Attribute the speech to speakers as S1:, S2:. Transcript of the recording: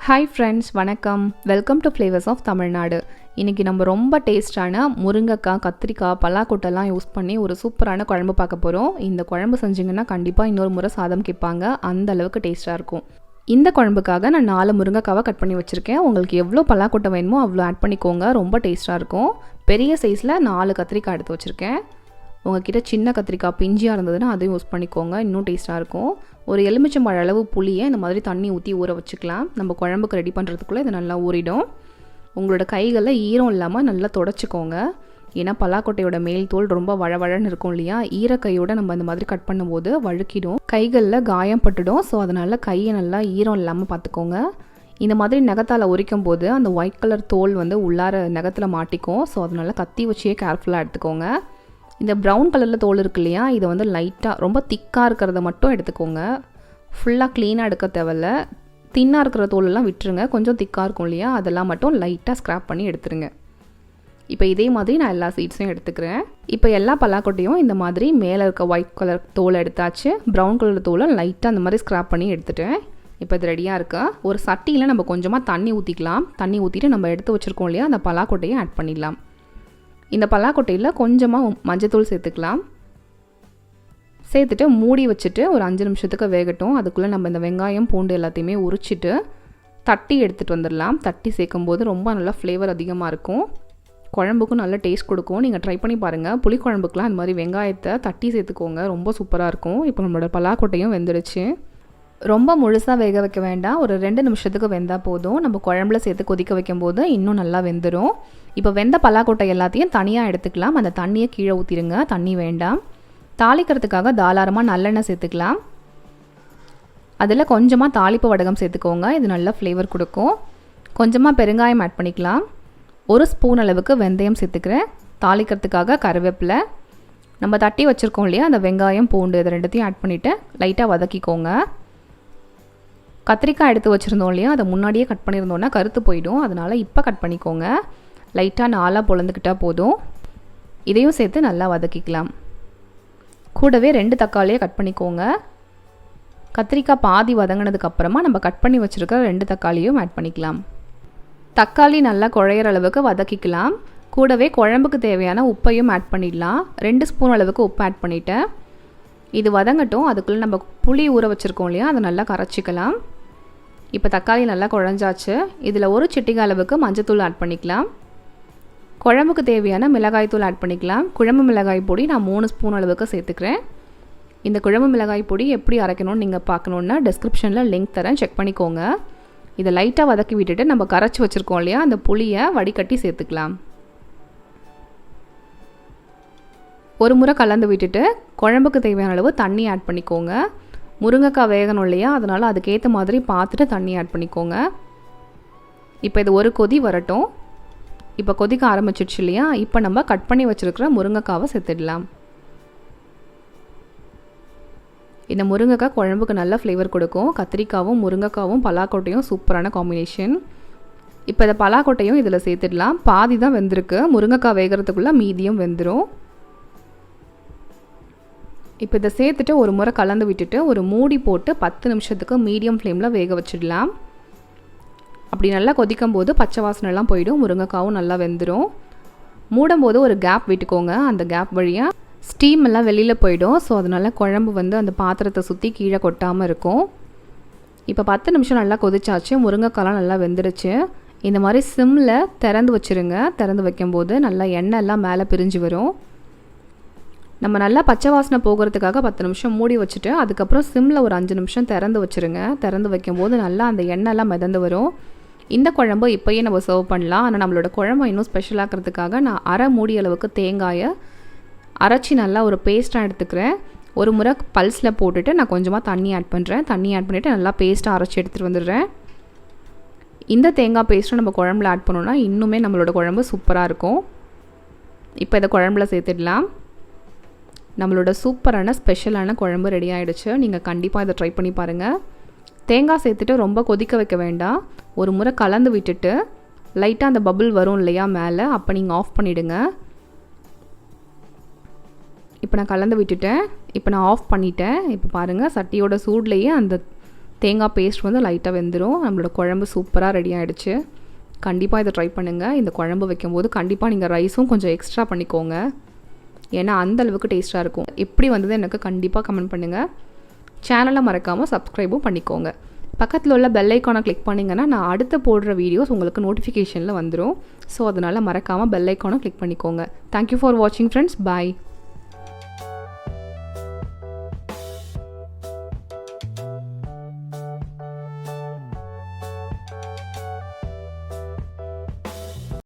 S1: Hi friends, வணக்கம். Welcome to flavours of Tamil Nadu. இன்றைக்கி நம்ம ரொம்ப டேஸ்டான முருங்கைக்காய், கத்திரிக்காய், பலாக்கொட்டைலாம் யூஸ் பண்ணி ஒரு சூப்பரான குழம்பு பார்க்க போகிறோம். இந்த குழம்பு செஞ்சிங்கன்னா கண்டிப்பாக இன்னொரு முறை சாதம் கேட்பாங்க, அந்த அளவுக்கு டேஸ்ட்டாக இருக்கும். இந்த குழம்புக்காக நான் 4 முருங்கைக்காவை கட் பண்ணி வச்சுருக்கேன். உங்களுக்கு எவ்வளோ பலாக்கொட்டை வேணுமோ அவ்வளோ ஆட் பண்ணிக்கோங்க, ரொம்ப டேஸ்ட்டாக இருக்கும். பெரிய சைஸில் 4 கத்திரிக்காய் எடுத்து வச்சுருக்கேன். உங்கள்கிட்ட சின்ன கத்திரிக்காய் பிஞ்சியாக இருந்ததுன்னா அதையும் யூஸ் பண்ணிக்கோங்க, இன்னும் டேஸ்ட்டாக இருக்கும். ஒரு எலுமிச்சம்பழ அளவு புளியை இந்த மாதிரி தண்ணி ஊற்றி ஊற வச்சுக்கலாம். நம்ம குழம்புக்கு ரெடி பண்ணுறதுக்குள்ளே இது நல்லா ஊறிடும். உங்களோட கைகளில் ஈரம் இல்லாமல் நல்லா தொடச்சிக்கோங்க. ஏன்னா பலாக்கொட்டையோட மேல் தோல் ரொம்ப வழவழன்னு இருக்கும் இல்லையா, ஈரக்கையோடு நம்ம இந்த மாதிரி கட் பண்ணும்போது வழுக்கிடும், கைகளில் காயம் பட்டுடும். ஸோ அதனால் கையை நல்லா ஈரம் இல்லாமல் பார்த்துக்கோங்க. இந்த மாதிரி நகத்தால் உரிக்கும் போது அந்த ஒயிட் கலர் தோல் உள்ளார நகத்தில் மாட்டிக்கும். ஸோ அதனால் கத்தி வச்சே கேர்ஃபுல்லாக எடுத்துக்கோங்க. இந்த ப்ரௌன் கலரில் தோல் இருக்கு இல்லையா, இதை லைட்டாக ரொம்ப திக்காக இருக்கிறத மட்டும் எடுத்துக்கோங்க. ஃபுல்லாக க்ளீனாக எடுக்க தேவையில்ல. தின்னாக இருக்கிற தோலெல்லாம் விட்டுருங்க. கொஞ்சம் திக்காக இருக்கும் இல்லையா, அதெல்லாம் மட்டும் லைட்டாக ஸ்க்ராப் பண்ணி எடுத்துருங்க. இப்போ இதே மாதிரி நான் எல்லா சீட்ஸையும் எடுத்துக்கிறேன். இப்போ எல்லா பலாக்கொட்டையும் இந்த மாதிரி மேலே இருக்க ஒயிட் கலர் தோலை எடுத்தாச்சு. ப்ரௌன் கலர் தோலை லைட்டாக அந்த மாதிரி ஸ்க்ராப் பண்ணி எடுத்துட்டேன். இப்போ இது ரெடியாக இருக்கா. ஒரு சட்டியில் நம்ம கொஞ்சமாக தண்ணி ஊற்றிக்கலாம். தண்ணி ஊற்றிட்டு நம்ம எடுத்து வச்சுருக்கோம் இல்லையா, அந்த பலாக்கொட்டையை ஆட் பண்ணிடலாம். இந்த பலாக்கொட்டையில் கொஞ்சமாக மஞ்சத்தூள் சேர்த்துக்கலாம். சேர்த்துட்டு மூடி வச்சுட்டு ஒரு 5 நிமிஷத்துக்கு வேகட்டும். அதுக்குள்ளே நம்ம இந்த வெங்காயம், பூண்டு எல்லாத்தையுமே உரிச்சிட்டு தட்டி எடுத்துகிட்டு வந்துடலாம். தட்டி சேர்க்கும்போது ரொம்ப நல்லா ஃப்ளேவர் அதிகமாக இருக்கும், குழம்புக்கும் நல்ல டேஸ்ட் கொடுக்கும். நீங்கள் ட்ரை பண்ணி பாருங்கள். புளிக்குழம்புக்கெலாம் இந்த மாதிரி வெங்காயத்தை தட்டி சேர்த்துக்கோங்க, ரொம்ப சூப்பராக இருக்கும். இப்போ நம்மளோட பலாக்கொட்டையும் வெந்துடுச்சு. ரொம்ப முழுசாக வேக வைக்க வேண்டாம், ஒரு 2 நிமிஷத்துக்கு வெந்தால் போதும். நம்ம குழம்புல சேர்த்து கொதிக்க வைக்கும்போது இன்னும் நல்லா வெந்துடும். இப்போ வெந்த பலாக்கொட்டை எல்லாத்தையும் தனியாக எடுத்துக்கலாம். அந்த தண்ணியை கீழே ஊற்றிடுங்க, தண்ணி வேண்டாம். தாளிக்கிறதுக்காக தாராளமாக நல்லெண்ணெய் சேர்த்துக்கலாம். அதில் கொஞ்சமாக தாளிப்பு வடகம் சேர்த்துக்கோங்க, இது நல்ல ஃப்ளேவர் கொடுக்கும். கொஞ்சமாக பெருங்காயம் ஆட் பண்ணிக்கலாம். 1 ஸ்பூன் அளவுக்கு வெந்தயம் சேர்த்துக்கிறேன். தாளிக்கிறதுக்காக கருவேப்பிலை, நம்ம தட்டி வச்சுருக்கோம் இல்லையா அந்த வெங்காயம், பூண்டு, இது ரெண்டுத்தையும் ஆட் பண்ணிவிட்டு லைட்டாக வதக்கிக்கோங்க. கத்திரிக்காய் எடுத்து வச்சுருந்தோம் இல்லையா, அதை முன்னாடியே கட் பண்ணியிருந்தோன்னா கருத்து போயிடும், அதனால் இப்போ கட் பண்ணிக்கோங்க. லைட்டாக 4 பொழந்துக்கிட்டால் போதும். இதையும் சேர்த்து நல்லா வதக்கிக்கலாம். கூடவே 2 தக்காளியை கட் பண்ணிக்கோங்க. கத்திரிக்காய் பாதி வதங்கினதுக்கப்புறமா நம்ம கட் பண்ணி வச்சுருக்க 2 தக்காளியும் ஆட் பண்ணிக்கலாம். தக்காளி நல்லா குழையிற அளவுக்கு வதக்கிக்கலாம். கூடவே குழம்புக்கு தேவையான உப்பையும் ஆட் பண்ணிடலாம். 2 ஸ்பூன் அளவுக்கு உப்பு ஆட் பண்ணிவிட்டேன். இது வதங்கட்டும். அதுக்குள்ளே நம்ம புளி ஊற வச்சுருக்கோம் இல்லையா, அதை நல்லா கரைச்சிக்கலாம். இப்போ தக்காளி நல்லா குழஞ்சாச்சு. இதில் 1 சிட்டிகை அளவுக்கு மஞ்சத்தூள் ஆட் பண்ணிக்கலாம். குழம்புக்கு தேவையான மிளகாய் தூள் ஆட் பண்ணிக்கலாம். குழம்பு மிளகாய் பொடி நான் 3 ஸ்பூன் அளவுக்கு சேர்த்துக்கிறேன். இந்த குழம்பு மிளகாய் பொடி எப்படி அரைக்கணும்னு நீங்கள் பார்க்கணுன்னா டிஸ்கிரிப்ஷனில் லிங்க் தரேன், செக் பண்ணிக்கோங்க. இதை லைட்டாக வதக்கி விட்டுட்டு நம்ம கரைச்சி வச்சுருக்கோம் இல்லையா, அந்த புளியை வடிகட்டி சேர்த்துக்கலாம். ஒரு முறை கலந்து விட்டுட்டு குழம்புக்கு தேவையான அளவு தண்ணி ஆட் பண்ணிக்கோங்க. முருங்கைக்காய் வேகணும் இல்லையா, அதனால் அதுக்கேற்ற மாதிரி பார்த்துட்டு தண்ணி ஆட் பண்ணிக்கோங்க. இப்போ இது ஒரு கொதி வரட்டும். இப்போ கொதிக்க ஆரம்பிச்சிடுச்சு இல்லையா, இப்போ நம்ம கட் பண்ணி வச்சுருக்கிற முருங்கைக்காவை சேர்த்துடலாம். இந்த முருங்கைக்காய் குழம்புக்கு நல்ல ஃப்ளேவர் கொடுக்கும். கத்திரிக்காவும் முருங்கைக்காவும் பலாக்கொட்டையும் சூப்பரான காம்பினேஷன். இப்போ இந்த பலாக்கொட்டையும் இதில் சேர்த்துடலாம். பாதி தான் வெந்திருக்கு, முருங்கைக்காய் வேகிறதுக்குள்ளே மீதியும் வெந்துடும். இப்போ இதை சேர்த்துட்டு ஒரு முறை கலந்து விட்டுட்டு ஒரு மூடி போட்டு 10 நிமிஷத்துக்கு மீடியம் ஃப்ளேமில் வேக வச்சிடலாம். அப்படி நல்லா கொதிக்கும் போது பச்சை வாசனைலாம் போயிடும், முருங்கைக்காவும் நல்லா வெந்துடும். மூடும் போது ஒரு கேப் விட்டுக்கோங்க, அந்த கேப் வழியாக ஸ்டீம் எல்லாம் வெளியில் போயிடும். ஸோ அதனால் குழம்பு அந்த பாத்திரத்தை சுற்றி கீழே கொட்டாமல் இருக்கும். இப்போ 10 நிமிஷம் நல்லா கொதிச்சாச்சு, முருங்கைக்காலாம் நல்லா வெந்துடுச்சு. இந்த மாதிரி சிம்மில் திறந்து வச்சுருங்க. திறந்து வைக்கும்போது நல்லா எண்ணெய் எல்லாம் மேலே பிரிஞ்சு வரும். நம்ம நல்லா பச்சை வாசனை போகிறதுக்காக 10 நிமிஷம் மூடி வச்சுட்டு அதுக்கப்புறம் சிம்மில் ஒரு 5 நிமிஷம் திறந்து வச்சுருங்க. திறந்து வைக்கும்போது நல்லா அந்த எண்ணெய்லாம் மிதந்து வரும். இந்த குழம்பு இப்போயே நம்ம சர்வ் பண்ணலாம். ஆனால் நம்மளோட குழம்பு இன்னும் ஸ்பெஷலாக்கிறதுக்காக நான் அரை மூடி அளவுக்கு தேங்காயை அரைச்சி நல்லா ஒரு பேஸ்ட்டாக எடுத்துக்கிறேன். ஒரு முறை பல்ஸில் போட்டுட்டு நான் கொஞ்சமாக தண்ணி ஆட் பண்ணுறேன். தண்ணி ஆட் பண்ணிவிட்டு நல்லா பேஸ்ட்டாக அரைச்சி எடுத்துகிட்டு வந்துடுறேன். இந்த தேங்காய் பேஸ்ட்டை நம்ம குழம்புல ஆட் பண்ணோன்னா இன்னுமே நம்மளோட குழம்பு சூப்பராக இருக்கும். இப்போ இதை குழம்புல சேர்த்துடலாம். நம்மளோட சூப்பரான ஸ்பெஷலான குழம்பு ரெடி ஆகிடுச்சு. நீங்கள் கண்டிப்பாக இதை ட்ரை பண்ணி பாருங்கள். தேங்காய் சேர்த்துட்டு ரொம்ப கொதிக்க வைக்க வேண்டாம். ஒரு முறை கலந்து விட்டுட்டு லைட்டாக அந்த பபுள் வரும் இல்லையா மேலே, அப்போ நீங்கள் ஆஃப் பண்ணிவிடுங்க. இப்போ நான் கலந்து விட்டுட்டேன். இப்போ நான் ஆஃப் பண்ணிட்டேன். இப்போ பாருங்கள், சட்டியோட சூட்லேயே அந்த தேங்காய் பேஸ்ட் வந்து லைட்டாக வெந்துடும். நம்மளோட குழம்பு சூப்பராக ரெடி ஆகிடுச்சு. கண்டிப்பாக இதை ட்ரை பண்ணுங்கள். இந்த குழம்பு வைக்கும்போது கண்டிப்பாக நீங்கள் ரைஸும் கொஞ்சம் எக்ஸ்ட்ரா பண்ணிக்கோங்க, ஏன்னா அந்தளவுக்கு டேஸ்ட்டாக இருக்கும். எப்படி வந்தது எனக்கு கண்டிப்பாக கமெண்ட் பண்ணுங்கள். சேனலை மறக்காமல் சப்ஸ்கிரைபும் பண்ணிக்கோங்க. பக்கத்தில் உள்ள பெல் ஐக்கானை கிளிக் பண்ணிங்கன்னா நான் அடுத்து போடுற வீடியோஸ் உங்களுக்கு நோட்டிஃபிகேஷனில் வந்துடும். ஸோ அதனால் மறக்காமல் பெல் ஐக்கானை கிளிக் பண்ணிக்கோங்க. தேங்க்யூ ஃபார் வாட்சிங் ஃப்ரெண்ட்ஸ். பாய்.